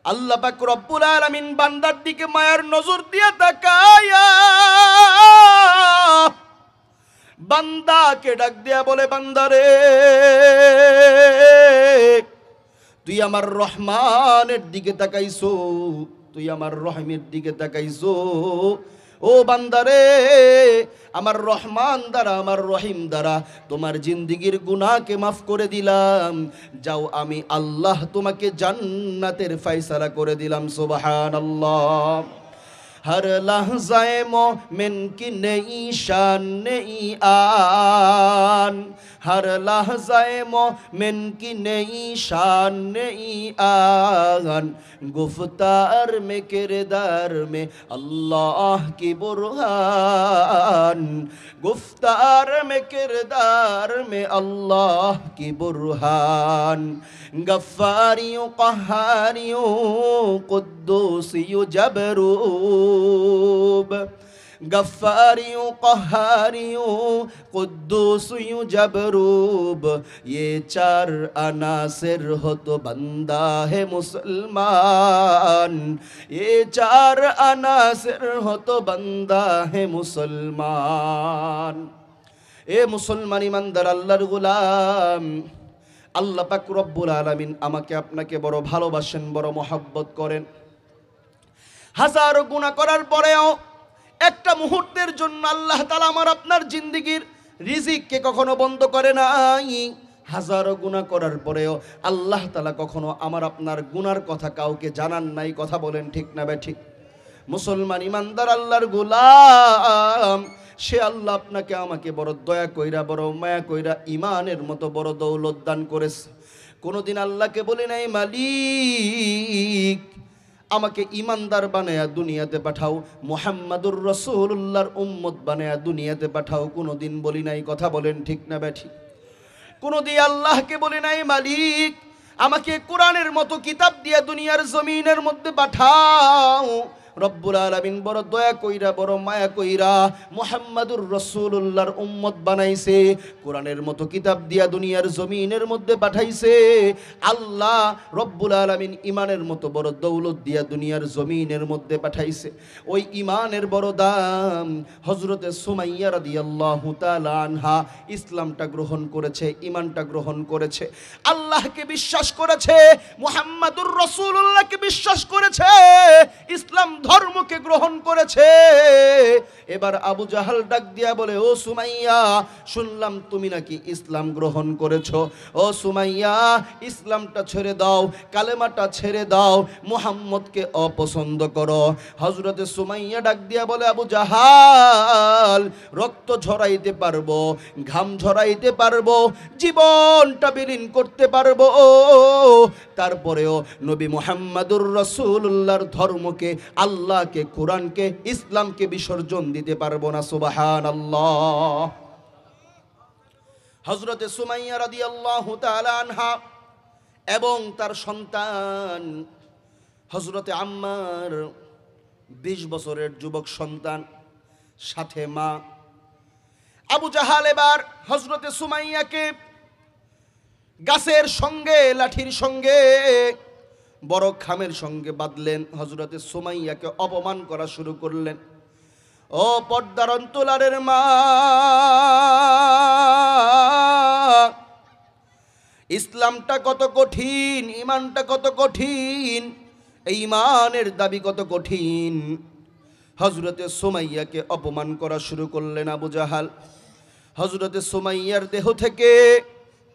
আল্লাহ পাক রব্বুল আলামিন বান্দার দিকে মায়ার নজর দিয়ে তাকায়া বান্দাকে ডাক দিয়া বলে, বান্দারে তুই আমার রহমানের দিকে তাকাইছো, তুই আমার রহিমের দিকে তাকাইছো। ও বান্দারে, আমার রহমান দ্বারা, আমার রহিম দ্বারা তোমার জিন্দিগির গুনাহকে মাফ করে দিলাম। যাও, আমি আল্লাহ তোমাকে জান্নাতের ফয়সালা করে দিলাম। সুবহানাল্লাহ। हर लहज़ाए मोमिन की नई शान नई आन, हर लहज़ाए मोमिन की नई शान नई आन, गुफ्तार में किरदार में अल्लाह की बुरहान, गुफ्तार में किरदार में अल्लाह की बुरहान, गफ्फारियों क़हारियों कुद्दूसियों जबरूब, गफ्फारियों क़हारियों कुद्दूसियों जबरूब, ये 4 अनासिर हो तो बंदा है मुसलमान, ये 4 अनासिर हो तो बंदा है मुसलमान। ए मुसलमान ईमानदार अल्लाहर गुलाम, আল্লাহ পাক রব্বুল আলামিন আমাকে আপনাকে বড় ভালোবাসেন, বড় মহব্বত করেন। হাজারো গুনাহ করার পরেও একটা মুহূর্তের জন্য আল্লাহ তাআলা আমার আপনার জিন্দেগির রিজিককে কখনো বন্ধ করে নাই। হাজারো গুনাহ করার পরেও আল্লাহ তাআলা কখনো আমার আপনার গুনার কথা কাউকে জানান নাই। কথা বলেন ঠিক না ঠিক? মুসলমান ইমানদার আল্লাহর গোলাম, সে আল্লাহ আপনাকে আমাকে বড় দয়া কইরা, বড় মায়া কইরা ইমানের মতো বড় দৌলত দান করেছে। কোনোদিন আল্লাহকে বলি নাই, মালিক আমাকে ইমানদার বানায়া দুনিয়াতে পাঠাও, মুহাম্মাদুর রাসূলুল্লাহর উম্মত বানায়া দুনিয়াতে পাঠাও। কোনোদিন বলি নাই। কথা বলেন ঠিক না ঠিক? কোনোদিন আল্লাহকে বলি নাই, মালিক আমাকে কোরআনের মতো কিতাব দিয়া দুনিয়ার জমিনের মধ্যে পাঠাও। রব্বুল আলামিন বড় দয়া কইরা, বড় মায়া কইরা মুহাম্মাদুর রাসূলুল্লাহর উম্মত বানাইছে, কোরআনের মতো কিতাব দিয়া দুনিয়ার জমিনের মধ্যে পাঠাইছে। আল্লাহ রব্বুল আলামিন ইমানের মতো বড় দৌলত দিয়া দুনিয়ার জমিনের মধ্যে পাঠাইছে। ওই ইমানের বড় দাম হযরতে সুমাইয়া রাদিয়াল্লাহু তাআলা আনহা ইসলামটা গ্রহণ করেছে, ইমানটা গ্রহণ করেছে, আল্লাহকে বিশ্বাস করেছে, মুহাম্মাদুর রাসূলুল্লাহকে বিশ্বাস করেছে, ইসলাম ধর্মকে গ্রহণ করেছে। এবার আবু জাহাল ডাক দিয়া বলে, ও সুমাইয়া, শুনলাম তুমি নাকি ইসলাম গ্রহণ করেছো। ও সুমাইয়া, ইসলামটা ছেড়ে দাও, কালেমাটা ছেড়ে দাও, মুহাম্মদকে অপছন্দ করো। হযরতে সুমাইয়া ডাক দিয়া বলে, আবু জাহাল, রক্ত ঝরাইতে পারবো, ঘাম ঝরাইতে পারবো, জীবনটা বিলীন করতে পারবো, তারপরেও নবী মুহাম্মাদুর রাসূলুল্লাহর ধর্মকে, আল্লাহকে, কোরআনকে, ইসলামকে বিসর্জন দিতে পারবো না। সুবহানাল্লাহ। হযরতে সুমাইয়া রাদিয়াল্লাহু তাআলা আনহা এবং তার সন্তান হযরতে আম্মার 20 বছরের যুবক সন্তান, সাথে মা। আবু জাহাল এবার হযরতে সুমাইয়াকে গাছের সঙ্গে, লাঠির সঙ্গে, বড় খামের সঙ্গে বাঁধলেন। হযরতে সুমাইয়াকে অপমান করা শুরু করলেন। ও পর্দার অন্তরালের মা, ইসলামটা কত কঠিন, ঈমানটা কত কঠিন, এই ঈমানের দাবি কত কঠিন। হযরতে সুমাইয়াকে অপমান করা শুরু করলেন আবু জাহাল। হযরতে সুমাইয়ার দেহ থেকে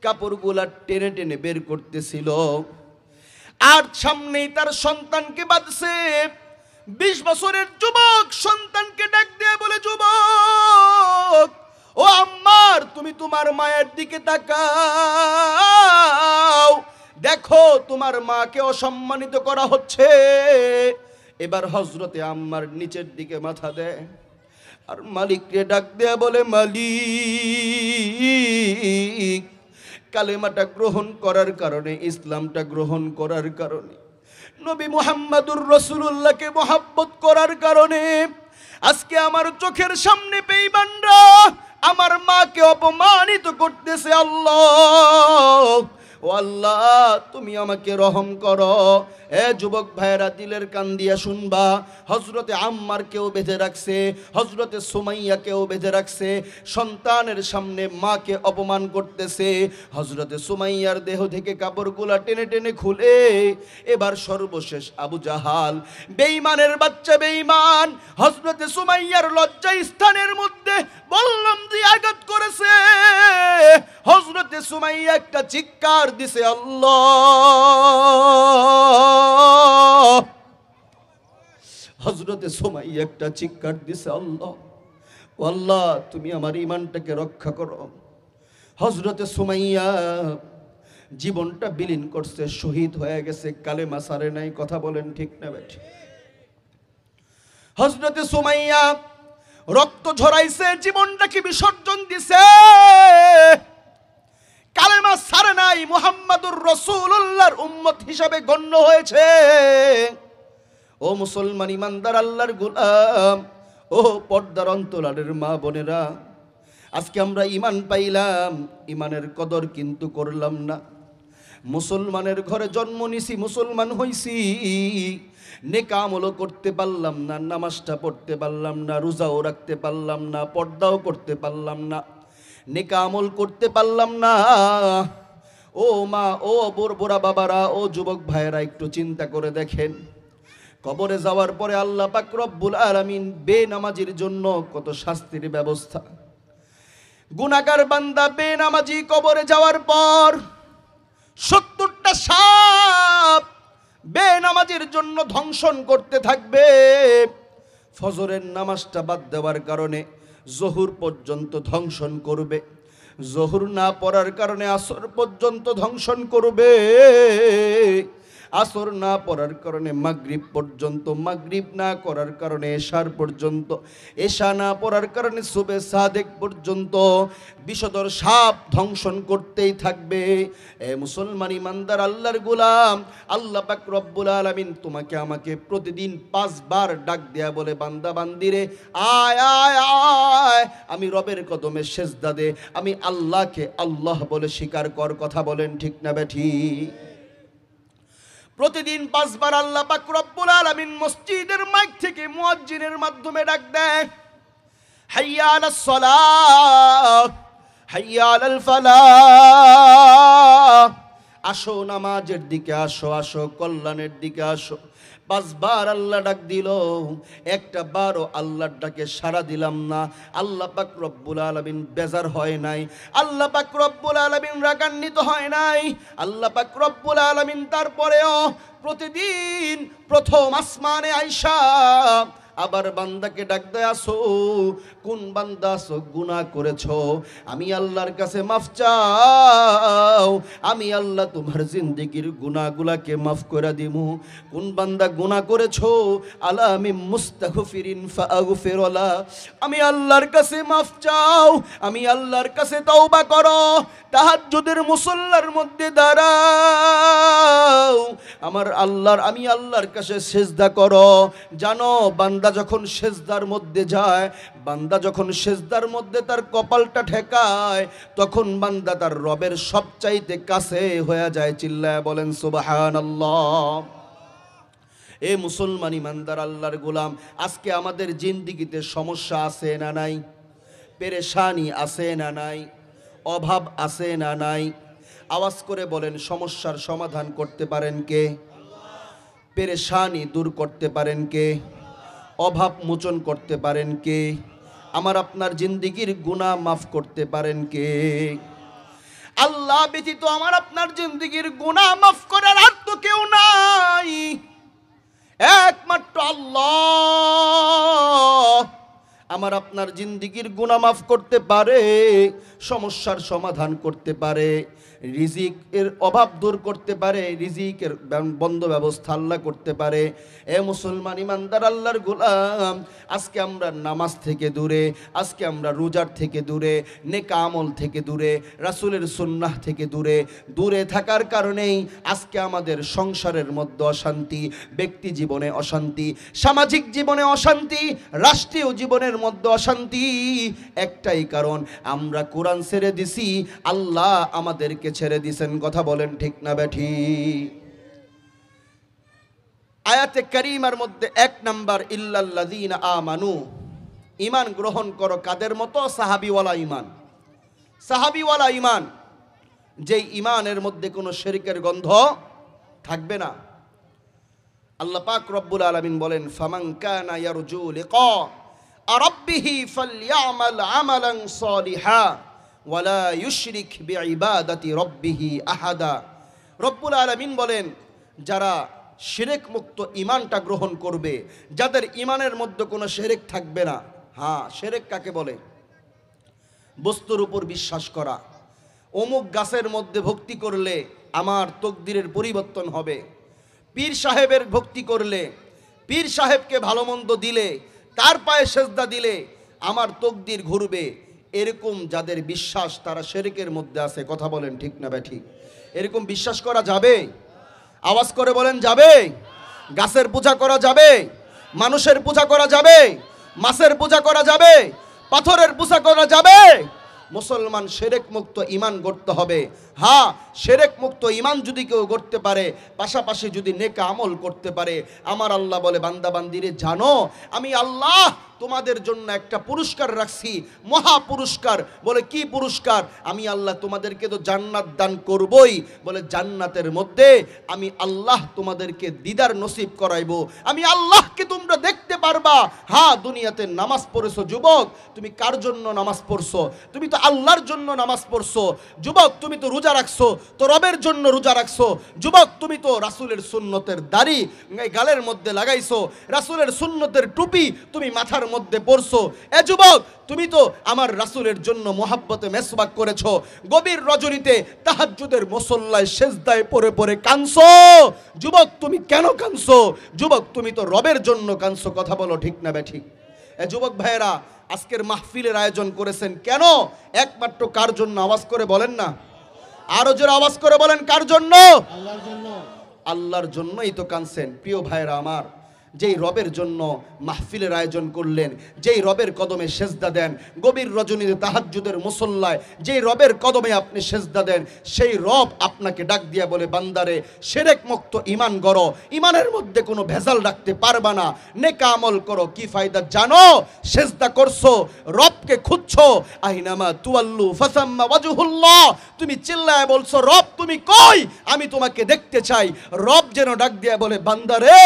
কাপড়গুলা টেনে টেনে বের করতেছিল, আর সামনেই তার সন্তানকে বাঁধছে। 20 বছরের যুবক সন্তানকে ডাক দিয়ে বলে, যুবক, ও আম্মার, তুমি তোমার মায়ের দিকে তাকাও, দেখো তোমার মাকে অসম্মানিত করা হচ্ছে। এবার হযরতে আম্মার নিচের দিকে মাথা দেয়, আর মালিককে ডাক দেয়া বলে, মালিক, কালেমাটা গ্রহণ করার কারণে, ইসলামটা গ্রহণ করার কারণে, নবী মুহাম্মাদুর রাসূলুল্লাহকে মহব্বত করার কারণে আজকে আমার চোখের সামনে বেঈমানরা আমার মাকে অপমানিত করতেছে। আল্লাহ, ও আল্লাহ, তুমি আমাকে রহম করো। এ যুবক ভাইয়েরা, দিলের কান দিয়া শুনবা, হযরতে আম্মারকেও বেঁধে রাখছে, হযরতে সুমাইয়াকেও বেঁধে রাখছে, সন্তানের সামনে মাকে অপমান করতেছে। হযরতে সুমাইয়ার দেহ থেকে কাপড়গুলা টেনে টেনে খুলে এবার সর্বশেষ আবু জাহাল, বেঈমানের বাচ্চা বেঈমান, হযরতে সুমাইয়ার লজ্জা স্থানের মধ্যে বললাম যে আঘাত করেছে। হযরতে সুমাইয়া একটা চিৎকার দিছে, আল্লাহ। হযরতে সুমাইয়া একটা চিৎকার দিছে, আল্লাহ, ও আল্লাহ, তুমি আমার ঈমানটাকে রক্ষা করো। হযরতে সুমাইয়া জীবনটা বিলীন করছে, শহীদ হয়ে গেছে, কালেমা সারে নাই। কথা বলেন ঠিক না বেঠিক? হযরতে সুমাইয়া রক্ত ঝরাইছে, জীবনটাকে বিসর্জন দিছে, কালেমা সারে নাই, মুহাম্মাদুর রাসূলুল্লাহর উম্মত হিসাবে গণ্য হয়েছে। ও মুসলমান ইমানদার আল্লাহর গোলাম, ও পর্দার অন্তরালের মা বোনেরা, আজকে আমরা ঈমান পাইলাম, ঈমানের কদর কিন্তু করলাম না। মুসলমানের ঘরে জন্ম নিছি, মুসলমান হইছি, নেক আমলও করতে পারলাম না, নামাজটা পড়তে পারলাম না, রোজাও রাখতে পারলাম না, পর্দাও করতে পারলাম না, নেক আমল করতে পারলাম না। ও মা, ও বুড়া বাবারা, ও যুবক ভাইয়েরা, একটু চিন্তা করে দেখেন, কবরে যাওয়ার পরে আল্লাহ পাক রব্বুল আলামিন বেনামাজির জন্য কত শাস্তির ব্যবস্থা। গুনাহগার বান্দা বেনামাজি কবরে যাওয়ার পর 70টা সাপ বেনামাজির জন্য ধ্বংসন করতে থাকবে। ফজরের নামাজটা বাদ দেওয়ার কারণে জোহর পর্যন্ত ধ্বংসন করবে, জোহর না পড়ার কারণে আসর পর্যন্ত ধ্বংসন করবে, আসর না পড়ার কারণে মাগরিব পর্যন্ত, মাগরিব না করার কারণে এশার পর্যন্ত, এশা না পড়ার কারণে সুবে সাদেক পর্যন্ত বিষধর সাপ ধ্বংসন করতেই থাকবে। এ মুসলমান ইমানদার আল্লাহর গোলাম, আল্লাহ পাক রব্বুল আলামিন তোমাকে আমাকে প্রতিদিন 5 বার ডাক দেয়া বলে, বান্দা বান্দিরে আয় আয় আয়, আমি রবের কদমে সেজদা দে, আমি আল্লাহকে আল্লাহ বলে স্বীকার কর। কথা বলেন ঠিক না বেঠিক? প্রতিদিন 5 বার আল্লাহ পাক রব্বুল আলামিন মসজিদের মাইক থেকে মুয়াজ্জিনের মাধ্যমে ডাক দেয়, হাইয়া আলাস সালাহ, হাইয়া আলাল ফালাহ, আসো নামাজের দিকে আসো, আসো কল্যাণের দিকে আসো। 5 বার আল্লাহ ডাক দিল, একটা বারও আল্লাহর ডাকে সাড়া দিলাম না। আল্লাহ পাক রব্বুল আলামিন বেজার হয় নাই, আল্লাহ পাক রব্বুল আলামিন রাগান্বিত হয় নাই। আল্লাহ পাক রব্বুল আলামিন তারপরেও প্রতিদিন প্রথম আসমানে আইসা আবার বান্দাকে ডাক দেয়, আসো কোন বান্দা আসো গুনাহ করেছো, আমি আল্লাহর কাছে মাফ চাও, আমি আল্লাহ তোমার জিন্দেগির গুনাহগুলাকে মাফ করে দিমু। কোন বান্দা গুনাহ করেছো, আলা আমি মুস্তাগফিরিন ফাগফিরলা, আমি আল্লাহর কাছে মাফ চাও, আমি আল্লাহর কাছে তওবা করো। তাহাজ্জুদের মুসল্লার মধ্যে দাঁড়াও, আমি আল্লাহর কাছে সেজদা করো। জানো বান্দা যখন সেজদার মধ্যে যায়, বান্দা যখন সেজদার মধ্যে তার কপালটা ঠেকায়, তখন বান্দা তার রবের সবচাইতে কাছে হয়ে যায়। চিল্লায় বলেন সুবহানাল্লাহ। এ মুসলমান ইমানদার আল্লাহর গোলাম, আজকে আমাদের জিন্দিগিতে সমস্যা আছে না নাই? পেরেশানি আছে না নাই? অভাব আছে না নাই? আওয়াজ করে বলেন, সমস্যার সমাধান করতে পারেন কে? পেরেশানি দূর করতে পারেন কে? অভাব মোচন করতে পারেন কে? আমার আপনার জিন্দিগির গুনাহ মাফ করতে পারেন কে? আল্লাহ ব্যতীত আমার আপনার জিন্দিগির গুনাহ মাফ করার আর তো কেউ নাই, একমাত্র আল্লাহ আমার আপনার জিন্দিগির গুনাহ মাফ করতে পারে, সমস্যার সমাধান করতে পারে, রিজিকের অভাব দূর করতে পারে, রিজিকের বন্ধ ব্যবস্থা আল্লাহ করতে পারে। এ মুসলমান ইমানদার আল্লাহর গোলাম, আজকে আমরা নামাজ থেকে দূরে, আজকে আমরা রোজার থেকে দূরে, নেক আমল থেকে দূরে, রাসূলের সুন্নাহ থেকে দূরে দূরে থাকার কারণেই আজকে আমাদের সংসারের মধ্যে অশান্তি, ব্যক্তি জীবনে অশান্তি, সামাজিক জীবনে অশান্তি, রাষ্ট্রীয় জীবনের মধ্যে অশান্তি। একটাই কারণ, আমরা কোরআন ছেড়ে দিছি, আল্লাহ আমাদেরকে ছেড়ে দিছেন। কথা বলেন ঠিক না বেঠি? আয়াতে কারিমার মধ্যে 1 নাম্বার, ইল্লাল্লাযীনা আমানু, ঈমান গ্রহণ করো কাদের মতো? সাহাবীওয়ালা ঈমান। সাহাবীওয়ালা ঈমান, যেই ঈমানের মধ্যে কোনো শিরকের গন্ধ থাকবে না। আল্লাহ পাক রব্বুল আলামিন বলেন, ফামান কানা ইয়ারজু লিকা রাব্বিহি ফালইআমাল আমালান সালিহা ওয়ালা ইউশরিক বিইবাদাতি রাব্বিহি আহাদা। রব্বুল আলামিন বলেন, যারা শিরক মুক্ত ঈমানটা গ্রহণ করবে, যাদের ঈমানের মধ্যে কোনো শিরক থাকবে না। হ্যাঁ, শিরক কাকে বলে? বস্তুর উপর বিশ্বাস করা, অমুক গাছের মধ্যে ভক্তি করলে আমার তকদিরের পরিবর্তন হবে, পীর সাহেবের ভক্তি করলে, পীর সাহেবকে ভালো মন্দ দিলে, তার পায়ে সেজদা দিলে আমার তকদির ঘুরবে, এরকম যাদের বিশ্বাস, তারা শিরকের মধ্যে আছে। কথা বলেন ঠিক না বেঠিক? এরকম বিশ্বাস করা যাবে? আওয়াজ করে বলেন, যাবে? গাছের পূজা করা যাবে? মানুষের পূজা করা যাবে? মাছের পূজা করা যাবে? পাথরের পূজা করা যাবে? মুসলমান শিরক মুক্ত ঈমান গড়তে হবে। হ্যাঁ, শিরক মুক্ত ঈমান যদি কেউ গড়তে পারে, পাশাপাশি যদি নেক আমল করতে পারে, আমার আল্লাহ বলে, বান্দা বান্দিরে জানো আমি আল্লাহ তোমাদের জন্য একটা পুরস্কার রাখছি, মহা পুরস্কার। বলে কি পুরস্কার? আমি আল্লাহ তোমাদেরকে তো জান্নাত দান করবই, বলে জান্নাতের মধ্যে আমি আল্লাহ তোমাদেরকে দিদার নসিব করাইবো, আমি আল্লাহকে তোমরা দেখতে পারবা। হ্যাঁ, দুনিয়াতে নামাজ পড়েছো যুবক, তুমি কার জন্য নামাজ পড়ছো? তুমি তো আল্লাহর জন্য নামাজ পড়ছো। যুবক, তুমি তো রোজা রাখছো, তো রবের জন্য রোজা রাখছো। যুবক, তুমি তো রাসূলের সুন্নতের দাড়ি গালের মধ্যে লাগাইছো, রাসূলের সুন্নতের টুপি তুমি মাথার মধ্যে পড়ছো। এ যুবক, তুমি তো আমার রাসূলের জন্য মোহাব্বতে মেসওয়াক করেছো, গভীর রজনীতে তাহাজ্জুদের মুসল্লায় সেজদায় পড়ে পড়ে কাঁদছো। যুবক, তুমি কেন কাঁদছো? যুবক, তুমি তো রবের জন্য কাঁদছো। কথা বলো ঠিক না বেঠিক? এ যুবক ভাইয়েরা, আজকের মাহফিলের আয়োজন করেছেন কেন? একমাত্র কার জন্য? আওয়াজ করে বলেন না, আরো জোরে আওয়াজ করে বলেন, কার জন্য? আল্লাহর জন্য। আল্লাহর জন্যই তো কাঁদছেন। প্রিয় ভাইয়েরা আমার, যেই রবের জন্য মাহফিলের আয়োজন করলেন, যেই রবের কদমে সেজদা দেন, গভীর রজনীতে তাহাজ্জুদের মুসল্লায় যেই রবের কদমে আপনি সেজদা দেন, সেই রব আপনাকে ডাক দিয়া বলে, বান্দারে শিরক মুক্ত ঈমান গড়ো, ঈমানের মধ্যে কোনো ভেজাল রাখতে পারবা না, নেক আমল করো। কি ফায়দা জানো? সেজদা করছো, রবকে খুঁজছো, আইনামা তুয়াল্লু ফাসাম্মা ওয়াজহুল্লাহ, তুমি চিল্লায় বলছো, রব তুমি কই, আমি তোমাকে দেখতে চাই। রব যেন ডাক দিয়া বলে, বান্দারে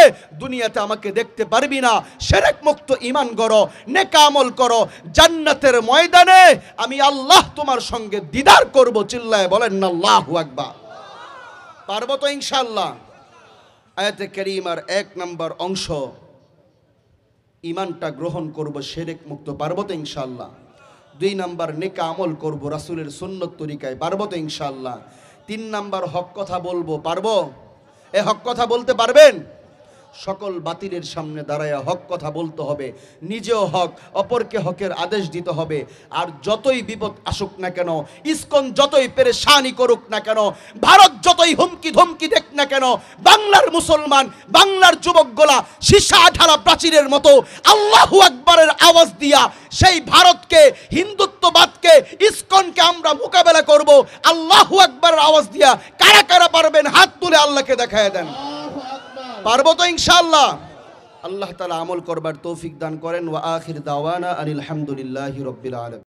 দুনিয়াতে আমাকে দেখতে পারবি না, শিরক মুক্ত ঈমান গড়ো, নেক আমল করো, জান্নাতের ময়দানে আমি আল্লাহ তোমার সঙ্গে দিদার করব। চিল্লায় বলেন না আল্লাহু আকবার। পারবো তো ইনশাআল্লাহ? আয়াতে কারীমার 1 নম্বর অংশ, ঈমানটা গ্রহণ করব শিরক মুক্ত, পারবো তো ইনশাআল্লাহ? 2 নম্বর নেক আমল করব রাসূলের সুন্নত তরিকায়, পারবো তো ইনশাআল্লাহ? 3 নম্বর হক কথা বলবো, পারবো? এ হক কথা বলতে পারবেন? সকল বাতিলের সামনে দাঁড়ায়া হক কথা বলতে হবে, নিজেও হক, অপরকে হকের আদেশ দিতে হবে। আর যতই বিপদ আসুক না কেন, ইসকন যতই পেরেশানি করুক না কেন, ভারত যতই হুমকি ধমকি দেখ না কেন, বাংলার মুসলমান, বাংলার যুবকগুলা সীসা ঢালা প্রাচীরের মতো আল্লাহু আকবারের আওয়াজ দিয়া সেই ভারতকে, হিন্দুত্ববাদকে, ইসকনকে আমরা মোকাবেলা করব আল্লাহু আকবারের আওয়াজ দিয়া। কারা কারা পারবেন হাত তুলে আল্লাহকে দেখায় দেন। পারবো তো ইনশাআল্লাহ? আল্লাহ তাআলা আমল করবার তৌফিক দান করেন। ওয়া আখির দাওয়ানা আনিল হামদুলিল্লাহি রাব্বিল আলামিন।